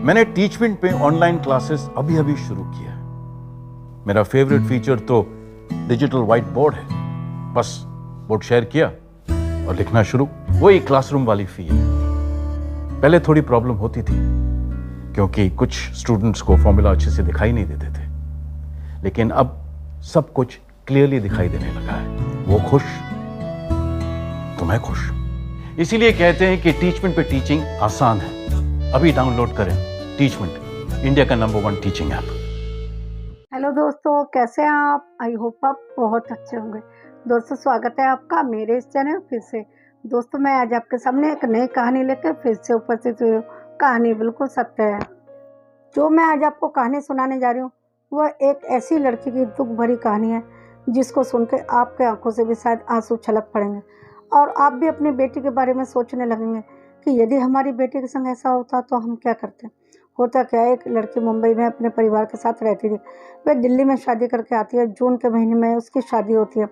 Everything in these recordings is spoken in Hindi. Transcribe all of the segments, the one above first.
मैंने टीचमेंट पे ऑनलाइन क्लासेस अभी अभी शुरू किया है। मेरा फेवरेट फीचर तो डिजिटल व्हाइट बोर्ड है। बस बोर्ड शेयर किया और लिखना शुरू। वही क्लासरूम वाली फील। पहले थोड़ी प्रॉब्लम होती थी क्योंकि कुछ स्टूडेंट्स को फॉर्मूला अच्छे से दिखाई नहीं देते थे, लेकिन अब सब कुछ क्लियरली दिखाई देने लगा है। वो खुश तो मैं खुश। इसीलिए कहते हैं कि टीचमेंट पे टीचिंग आसान है। अभी डाउनलोड करें टीचमेंट, इंडिया का नंबर 1 टीचिंग ऐप। हेलो दोस्तों, कैसे हैं आप? आई होप आप बहुत अच्छे होंगे। दोस्तों, स्वागत है आपका मेरे इस चैनल फिर से। दोस्तों, मैं आज आपके सामने एक नई कहानी लेकर फिर से उपस्थित हुई हूँ। कहानी बिल्कुल सत्य है। जो मैं आज आपको कहानी सुनाने जा रही हूँ वह एक ऐसी लड़की की दुख भरी कहानी है जिसको सुन के आपके आंखों से भी शायद आंसू छलक पड़ेंगे और आप भी अपनी बेटी के बारे में सोचने लगेंगे कि यदि हमारी बेटी के संग ऐसा होता तो हम क्या करते। होता क्या है, एक लड़की मुंबई में अपने परिवार के साथ रहती थी। वह दिल्ली में शादी करके आती है। जून के महीने में उसकी शादी होती है।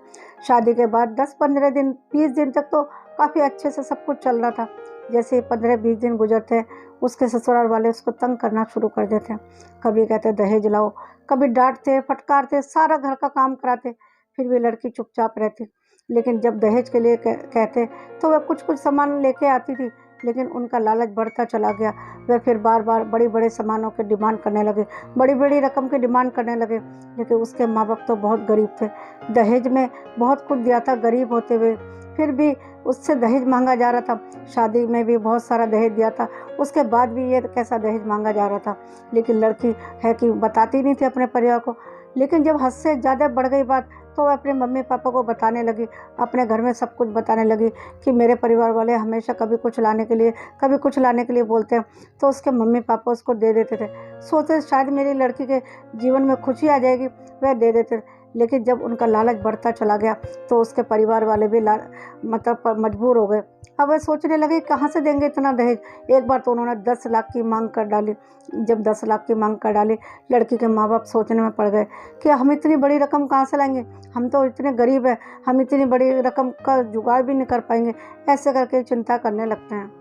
शादी के बाद 10-15 दिन 20 दिन तक तो काफ़ी अच्छे से सब कुछ चल रहा था। जैसे 15-20 दिन गुजरते हैं, उसके ससुराल वाले उसको तंग करना शुरू कर देते हैं। कभी कहते दहेज लाओ, कभी डांटते फटकारते, सारा घर का काम कराते। फिर भी लड़की चुपचाप रहती। लेकिन जब दहेज के लिए कहते तो वह कुछ कुछ सामान लेके आती थी, लेकिन उनका लालच बढ़ता चला गया। वे फिर बार बार बड़ी बड़े सामानों की डिमांड करने लगे, बड़ी बड़ी रकम की डिमांड करने लगे। लेकिन उसके माँ बाप तो बहुत गरीब थे। दहेज में बहुत कुछ दिया था गरीब होते हुए, फिर भी उससे दहेज मांगा जा रहा था। शादी में भी बहुत सारा दहेज दिया था, उसके बाद भी ये कैसा दहेज मांगा जा रहा था। लेकिन लड़की है कि बताती नहीं थी अपने परिवार को। लेकिन जब हद से ज़्यादा बढ़ गई बात तो वह अपने मम्मी पापा को बताने लगी, अपने घर में सब कुछ बताने लगी कि मेरे परिवार वाले हमेशा कभी कुछ लाने के लिए कभी कुछ लाने के लिए बोलते हैं तो उसके मम्मी पापा उसको दे देते थे। सोचते शायद मेरी लड़की के जीवन में खुशी आ जाएगी, वह दे देते थे। लेकिन जब उनका लालच बढ़ता चला गया तो उसके परिवार वाले भी मजबूर हो गए। अब वह सोचने लगे कहाँ से देंगे इतना दहेज। एक बार तो उन्होंने 10 लाख की मांग कर डाली। जब 10 लाख की मांग कर डाली, लड़की के माँ बाप सोचने में पड़ गए कि हम इतनी बड़ी रकम कहाँ से लाएंगे, हम तो इतने गरीब हैं, हम इतनी बड़ी रकम का जुगाड़ भी नहीं कर पाएंगे। ऐसे करके चिंता करने लगते हैं।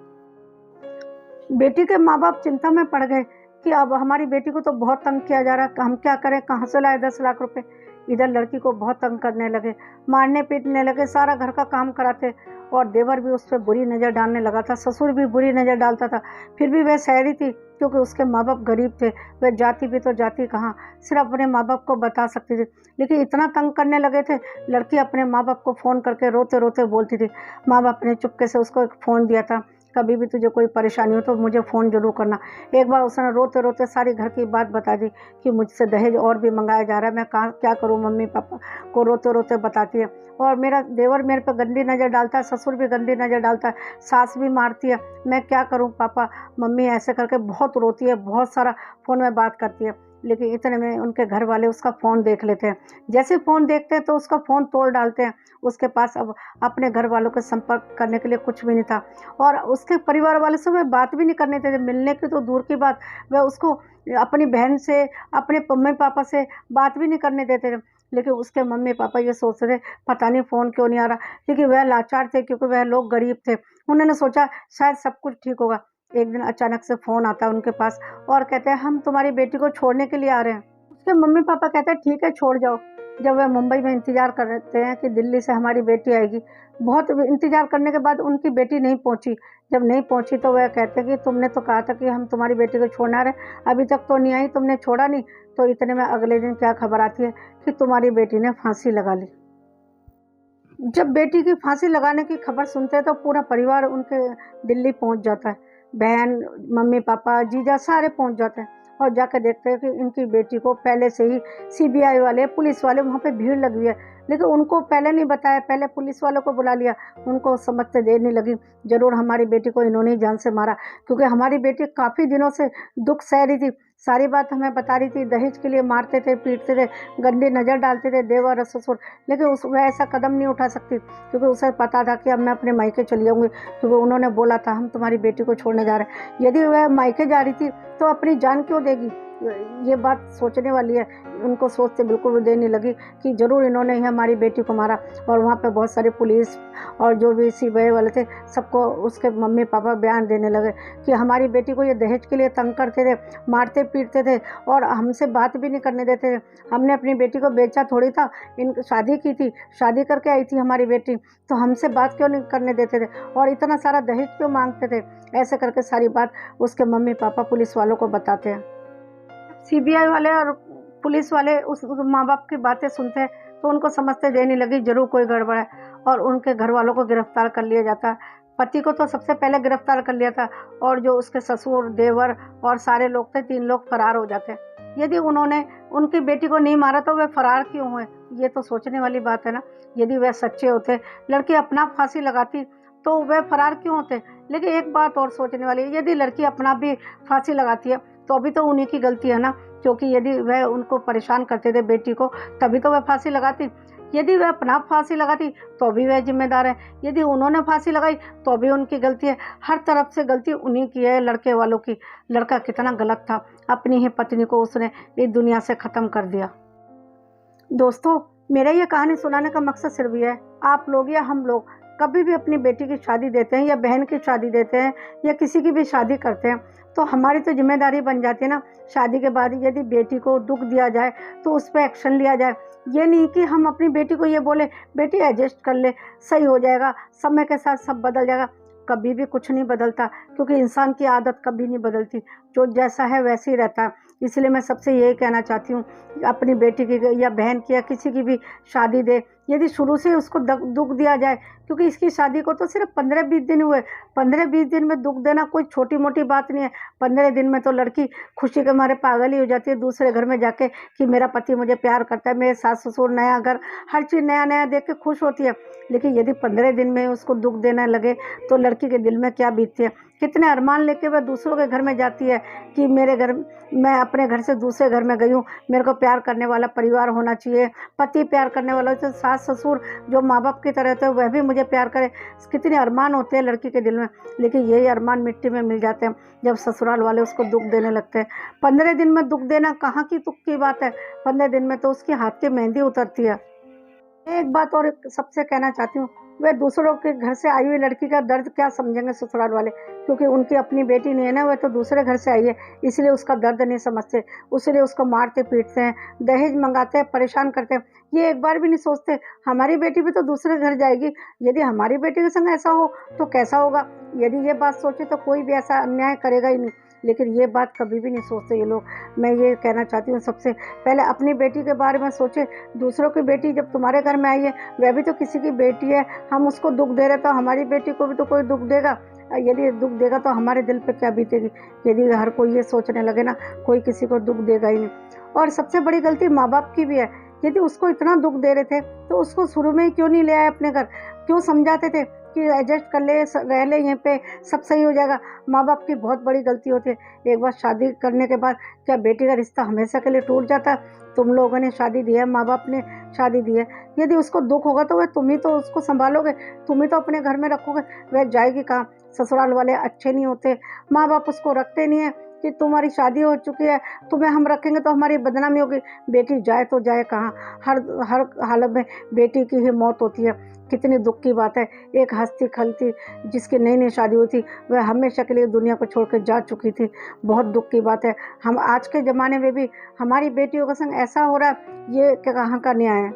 बेटी के माँ बाप चिंता में पड़ गए कि अब हमारी बेटी को तो बहुत तंग किया जा रहा है, हम क्या करें, कहाँ से लाए 10 लाख रुपए। इधर लड़की को बहुत तंग करने लगे, मारने पीटने लगे, सारा घर का काम कराते और देवर भी उस पर बुरी नज़र डालने लगा था, ससुर भी बुरी नज़र डालता था। फिर भी वह सहरी थी क्योंकि उसके माँ बाप गरीब थे। वह जाती भी तो जाती कहाँ, सिर्फ अपने माँ बाप को बता सकती थी। लेकिन इतना तंग करने लगे थे, लड़की अपने माँ बाप को फ़ोन करके रोते रोते बोलती थी। माँ बाप ने चुपके से उसको एक फ़ोन दिया था, कभी भी तुझे कोई परेशानी हो तो मुझे फ़ोन ज़रूर करना। एक बार उसने रोते रोते सारी घर की बात बता दी कि मुझसे दहेज और भी मंगाया जा रहा है, मैं कहाँ क्या करूँ। मम्मी पापा को रोते रोते बताती है और मेरा देवर मेरे पे गंदी नज़र डालता है, ससुर भी गंदी नज़र डालता है, सास भी मारती है, मैं क्या करूँ पापा मम्मी। ऐसे करके बहुत रोती है, बहुत सारा फ़ोन में बात करती है। लेकिन इतने में उनके घर वाले उसका फ़ोन देख लेते हैं। जैसे फ़ोन देखते हैं तो उसका फ़ोन तोड़ डालते हैं। उसके पास अब अपने घर वालों के संपर्क करने के लिए कुछ भी नहीं था और उसके परिवार वाले से वह बात भी नहीं करने थे। मिलने की तो दूर की बात, वह उसको अपनी बहन से, अपने मम्मी पापा से बात भी नहीं करने देते थे। लेकिन उसके मम्मी पापा ये सोचते थे पता नहीं फ़ोन क्यों नहीं आ रहा। लेकिन वह लाचार थे क्योंकि वह लोग गरीब थे। उन्होंने सोचा शायद सब कुछ ठीक होगा। एक दिन अचानक से फ़ोन आता है उनके पास और कहते हैं हम तुम्हारी बेटी को छोड़ने के लिए आ रहे हैं। उसके मम्मी पापा कहते हैं ठीक है छोड़ जाओ। जब वह मुंबई में इंतज़ार करते हैं कि दिल्ली से हमारी बेटी आएगी, बहुत इंतज़ार करने के बाद उनकी बेटी नहीं पहुंची। जब नहीं पहुंची तो वह कहते हैं कि तुमने तो कहा था कि हम तुम्हारी बेटी को छोड़ने आ रहे हैं, अभी तक तो नहीं आई, तुमने छोड़ा नहीं। तो इतने में अगले दिन क्या खबर आती है कि तुम्हारी बेटी ने फांसी लगा ली। जब बेटी की फांसी लगाने की खबर सुनते हैं तो पूरा परिवार उनके दिल्ली पहुंच जाता है। बहन, मम्मी पापा, जीजा सारे पहुंच जाते हैं और जाकर देखते हैं कि इनकी बेटी को पहले से ही सीबीआई वाले, पुलिस वाले, वहाँ पे भीड़ लगी है। लेकिन उनको पहले नहीं बताया, पहले पुलिस वालों को बुला लिया। उनको समझते देर नहीं लगी, ज़रूर हमारी बेटी को इन्होंने ही जान से मारा, क्योंकि हमारी बेटी काफ़ी दिनों से दुख सह रही थी, सारी बात हमें बता रही थी। दहेज के लिए मारते थे, पीटते थे, गंदी नज़र डालते थे देवर और ससुर। लेकिन वह ऐसा कदम नहीं उठा सकती क्योंकि उसे पता था कि अब मैं अपने मायके चली जाऊँगी, क्योंकि उन्होंने बोला था हम तुम्हारी बेटी को छोड़ने जा रहे हैं। यदि वह मायके जा रही थी तो अपनी जान क्यों देगी। ये बात सोचने वाली है। उनको सोचते बिल्कुल भी देर नहीं लगी कि ज़रूर इन्होंने ही हमारी बेटी को मारा। और वहाँ पे बहुत सारे पुलिस और जो भी सीबीआई वाले थे, सबको उसके मम्मी पापा बयान देने लगे कि हमारी बेटी को ये दहेज के लिए तंग करते थे, मारते पीटते थे और हमसे बात भी नहीं करने देते थे। हमने अपनी बेटी को बेचा थोड़ी था, इन शादी की थी, शादी करके आई थी हमारी बेटी, तो हमसे बात क्यों नहीं करने देते थे और इतना सारा दहेज क्यों मांगते थे। ऐसे करके सारी बात उसके मम्मी पापा पुलिस वालों को बताते हैं। सीबीआई वाले और पुलिस वाले उस माँ बाप की बातें सुनते हैं तो उनको समझते देर नहीं लगी ज़रूर कोई गड़बड़ है और उनके घर वालों को गिरफ्तार कर लिया जाता है। पति को तो सबसे पहले गिरफ्तार कर लिया था और जो उसके ससुर देवर और सारे लोग थे, 3 लोग फरार हो जाते हैं। यदि उन्होंने उनकी बेटी को नहीं मारा तो वे फरार क्यों हुए, ये तो सोचने वाली बात है ना। यदि वह सच्चे होते, लड़की अपना फांसी लगाती तो वह फरार क्यों होते। लेकिन एक बात और सोचने वाली है, यदि लड़की अपना भी फांसी लगाती है तो अभी तो उन्हीं की गलती है ना, क्योंकि यदि वह उनको परेशान करते थे बेटी को तभी तो वह फांसी लगाती। यदि वह अपना फांसी लगाती तो भी वह जिम्मेदार है, यदि उन्होंने फांसी लगाई तो भी उनकी गलती है। हर तरफ से गलती उन्हीं की है, लड़के वालों की। लड़का कितना गलत था, अपनी ही पत्नी को उसने इस दुनिया से ख़त्म कर दिया। दोस्तों, मेरा ये कहानी सुनाने का मकसद सिर्फ ये है, आप लोग या हम लोग कभी भी अपनी बेटी की शादी देते हैं या बहन की शादी देते हैं या किसी की भी शादी करते हैं तो हमारी तो जिम्मेदारी बन जाती है ना, शादी के बाद यदि बेटी को दुख दिया जाए तो उस पर एक्शन लिया जाए। ये नहीं कि हम अपनी बेटी को ये बोले बेटी एडजस्ट कर ले, सही हो जाएगा, समय के साथ सब बदल जाएगा। कभी भी कुछ नहीं बदलता, क्योंकि इंसान की आदत कभी नहीं बदलती, जो जैसा है वैसे ही रहता है। इसलिए मैं सबसे यही कहना चाहती हूँ, अपनी बेटी की या बहन की या किसी की भी शादी दे, यदि शुरू से उसको दुख दिया जाए, क्योंकि इसकी शादी को तो सिर्फ 15-20 दिन हुए। 15-20 दिन में दुख देना कोई छोटी मोटी बात नहीं है। 15 दिन में तो लड़की खुशी के मारे पागल ही हो जाती है दूसरे घर में जाके कि मेरा पति मुझे प्यार करता है, मेरे सास ससुर, नया घर, हर चीज़ नया नया देख के खुश होती है। लेकिन यदि 15 दिन में उसको दुख देने लगे तो लड़की के दिल में क्या बीतती है, कितने अरमान लेके वह दूसरों के घर में जाती है कि मेरे घर, मैं अपने घर से दूसरे घर में गई हूँ, मेरे को प्यार करने वाला परिवार होना चाहिए, पति प्यार करने वाला, तो सास ससुर जो माँ बाप की तरह थे वह भी मुझे प्यार करे। कितने अरमान होते हैं लड़की के दिल में, लेकिन यही अरमान मिट्टी में मिल जाते हैं जब ससुराल वाले उसको दुख देने लगते हैं। 15 दिन में दुख देना कहाँ की तुक की बात है, 15 दिन में तो उसकी हाथ की मेहंदी उतरती है। एक बात और सबसे कहना चाहती हूँ, वे दूसरों के घर से आई हुई लड़की का दर्द क्या समझेंगे ससुराल वाले, क्योंकि उनकी अपनी बेटी नहीं है ना, वह तो दूसरे घर से आई है, इसलिए उसका दर्द नहीं समझते, इसलिए उसको मारते पीटते हैं, दहेज मंगाते हैं, परेशान करते हैं। ये एक बार भी नहीं सोचते हमारी बेटी भी तो दूसरे घर जाएगी, यदि हमारी बेटी के संग ऐसा हो तो कैसा होगा। यदि ये बात सोचे तो कोई भी ऐसा अन्याय करेगा ही नहीं, लेकिन ये बात कभी भी नहीं सोचते ये लोग। मैं ये कहना चाहती हूँ, सबसे पहले अपनी बेटी के बारे में सोचे। दूसरों की बेटी जब तुम्हारे घर में आई है, वह भी तो किसी की बेटी है, हम उसको दुख दे रहे तो हमारी बेटी को भी तो कोई दुख देगा। यदि दुख देगा तो हमारे दिल पे क्या बीतेगी। यदि हर कोई ये सोचने लगे ना, कोई किसी को दुख देगा ही नहीं। और सबसे बड़ी गलती माँ बाप की भी है, यदि उसको इतना दुख दे रहे थे तो उसको शुरू में ही क्यों नहीं ले आए अपने घर, क्यों समझाते थे कि एडजस्ट कर ले, रह ले यहीं पे, सब सही हो जाएगा। माँ बाप की बहुत बड़ी गलती होती है। एक बार शादी करने के बाद क्या बेटी का रिश्ता हमेशा के लिए टूट जाता है। तुम लोगों ने शादी दी है, माँ बाप ने शादी दी है, यदि उसको दुख होगा तो वह तुम ही तो उसको संभालोगे, तुम ही तो अपने घर में रखोगे, वह जाएगी कहाँ। ससुराल वाले अच्छे नहीं होते, माँ बाप उसको रखते नहीं है कि तुम्हारी शादी हो चुकी है, तुम्हें हम रखेंगे तो हमारी बदनामी होगी। बेटी जाए तो जाए कहाँ, हर हर हालत में बेटी की ही मौत होती है। कितनी दुख की बात है। एक हंसती खलती जिसकी नई नई शादी हुई थी, वह हमेशा के लिए दुनिया को छोड़कर जा चुकी थी। बहुत दुख की बात है। हम आज के ज़माने में भी हमारी बेटियों के संग ऐसा हो रहा है, ये कहाँ का न्याय है।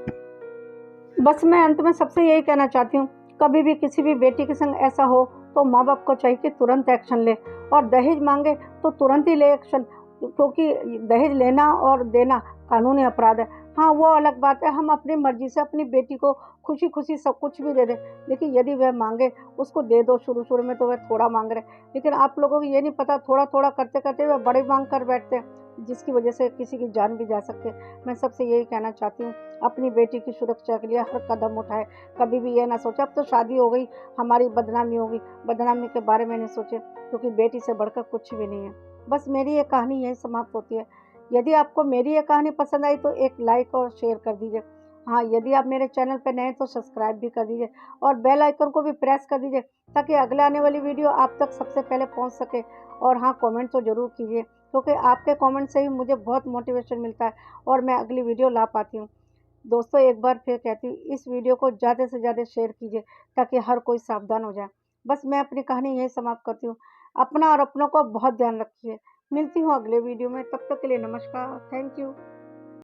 बस मैं अंत में सबसे यही कहना चाहती हूँ, कभी भी किसी भी बेटी के संग ऐसा हो तो माँ बाप को चाहिए कि तुरंत एक्शन ले, और दहेज मांगे तो तुरंत ही ले एक्शन, क्योंकि दहेज लेना और देना कानूनी अपराध है। हाँ, वो अलग बात है, हम अपनी मर्जी से अपनी बेटी को खुशी खुशी सब कुछ भी दे दें, लेकिन यदि वह मांगे उसको दे दो। शुरू शुरू में तो वह थोड़ा मांग रहे, लेकिन आप लोगों को ये नहीं पता, थोड़ा थोड़ा करते करते वह बड़ी मांग कर बैठते हैं, जिसकी वजह से किसी की जान भी जा सकती है। मैं सबसे यही कहना चाहती हूँ, अपनी बेटी की सुरक्षा के लिए हर कदम उठाए। कभी भी ये ना सोचे अब तो शादी हो गई हमारी बदनामी होगी, बदनामी के बारे में नहीं सोचे, क्योंकि बेटी से बढ़कर कुछ भी नहीं है। बस मेरी ये कहानी यही समाप्त होती है। यदि आपको मेरी ये कहानी पसंद आई तो एक लाइक और शेयर कर दीजिए। हाँ, यदि आप मेरे चैनल पर नए हैं तो सब्सक्राइब भी कर दीजिए और बेल आइकन को भी प्रेस कर दीजिए, ताकि अगले आने वाली वीडियो आप तक सबसे पहले पहुंच सके। और हाँ, कमेंट तो ज़रूर कीजिए क्योंकि आपके कमेंट से ही मुझे बहुत मोटिवेशन मिलता है और मैं अगली वीडियो ला पाती हूँ। दोस्तों एक बार फिर कहती हूँ, इस वीडियो को ज़्यादा से ज़्यादा शेयर कीजिए ताकि हर कोई सावधान हो जाए। बस मैं अपनी कहानी यहीं समाप्त करती हूँ। अपना और अपनों का बहुत ध्यान रखिए। मिलती हूँ अगले वीडियो में, तब तक के लिए नमस्कार, थैंक यू।